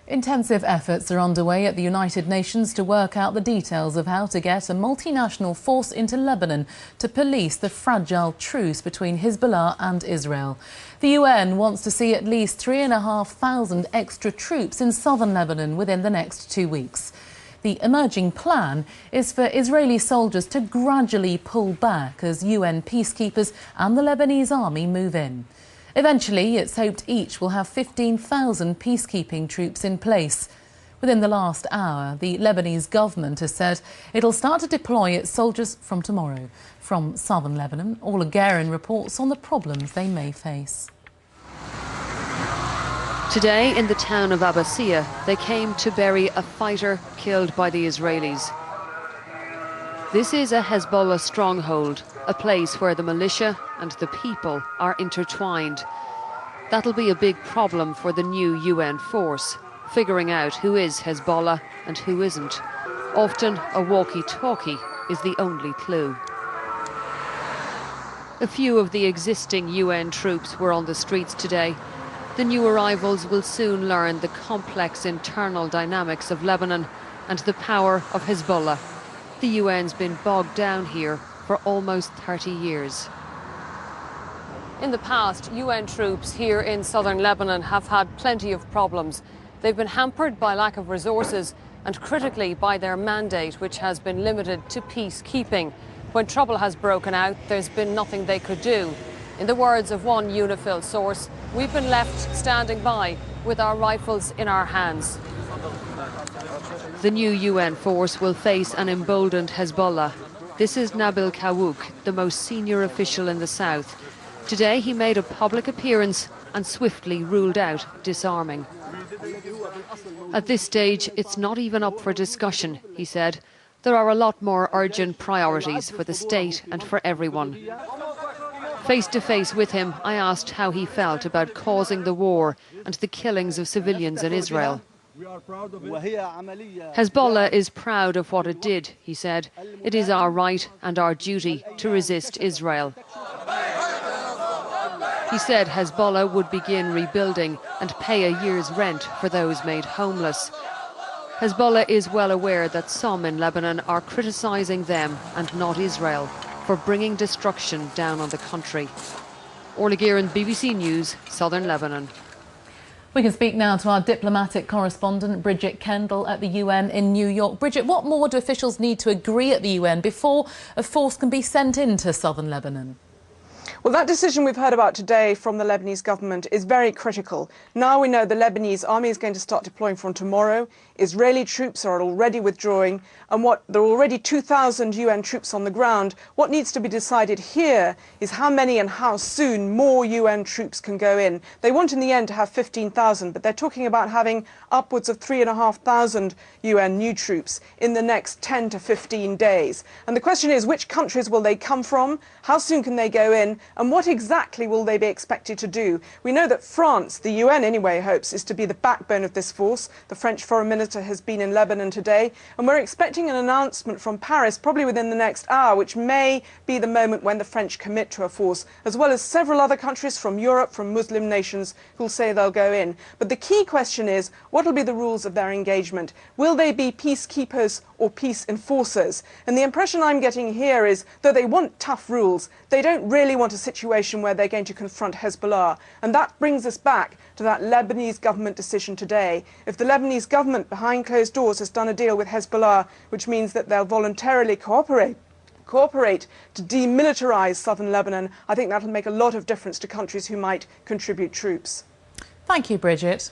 Intensive efforts are underway at the United Nations to work out the details of how to get a multinational force into Lebanon to police the fragile truce between Hizb-Allah and Israel. The UN wants to see at least 3,500 extra troops in southern Lebanon within the next 2 weeks. The emerging plan is for Israeli soldiers to gradually pull back as UN peacekeepers and the Lebanese army move in. Eventually, it's hoped each will have 15,000 peacekeeping troops in place. Within the last hour, the Lebanese government has said it'll start to deploy its soldiers from tomorrow. From southern Lebanon, Orla Guerin reports on the problems they may face. Today, in the town of Abbasiyah, they came to bury a fighter killed by the Israelis. This is a Hezbollah stronghold, a place where the militia and the people are intertwined. That'll be a big problem for the new UN force, figuring out who is Hezbollah and who isn't. Often a walkie-talkie is the only clue. A few of the existing UN troops were on the streets today. The new arrivals will soon learn the complex internal dynamics of Lebanon and the power of Hezbollah. The UN's been bogged down here for almost 30 years. In the past, UN troops here in southern Lebanon have had plenty of problems. They've been hampered by lack of resources and critically by their mandate, which has been limited to peacekeeping. When trouble has broken out, there's been nothing they could do. In the words of one UNIFIL source, we've been left standing by with our rifles in our hands. The new UN force will face an emboldened Hezbollah. This is Nabil Kawouk, the most senior official in the south. Today he made a public appearance and swiftly ruled out disarming. At this stage, it's not even up for discussion, he said. There are a lot more urgent priorities for the state and for everyone. Face to face with him, I asked how he felt about causing the war and the killings of civilians in Israel. Hezbollah is proud of what it did, he said. It is our right and our duty to resist Israel. He said Hezbollah would begin rebuilding and pay a year's rent for those made homeless. Hezbollah is well aware that some in Lebanon are criticising them and not Israel for bringing destruction down on the country. Orla Guerin, BBC News, Southern Lebanon. We can speak now to our diplomatic correspondent, Bridget Kendall at the UN in New York. Bridget, what more do officials need to agree at the UN before a force can be sent into southern Lebanon? Well, that decision we've heard about today from the Lebanese government is very critical. Now we know the Lebanese army is going to start deploying from tomorrow. Israeli troops are already withdrawing, and there are already 2,000 UN troops on the ground. What needs to be decided here is how many and how soon more UN troops can go in. They want in the end to have 15,000, but they're talking about having upwards of 3,500 UN new troops in the next 10 to 15 days. And the question is, which countries will they come from? How soon can they go in? And what exactly will they be expected to do? We know that France, the UN anyway, hopes is to be the backbone of this force. The French Foreign Minister has been in Lebanon today, and we're expecting an announcement from Paris probably within the next hour, which may be the moment when the French commit to a force, as well as several other countries from Europe, from Muslim nations, who'll say they'll go in. But the key question is, what will be the rules of their engagement? Will they be peacekeepers or peace enforcers? And the impression I'm getting here is, though they want tough rules, they don't really want a situation where they're going to confront Hezbollah. And that brings us back to that Lebanese government decision today. If the Lebanese government behind closed doors has done a deal with Hezbollah, which means that they'll voluntarily cooperate to demilitarize southern Lebanon, I think that'll make a lot of difference to countries who might contribute troops. Thank you, Bridget.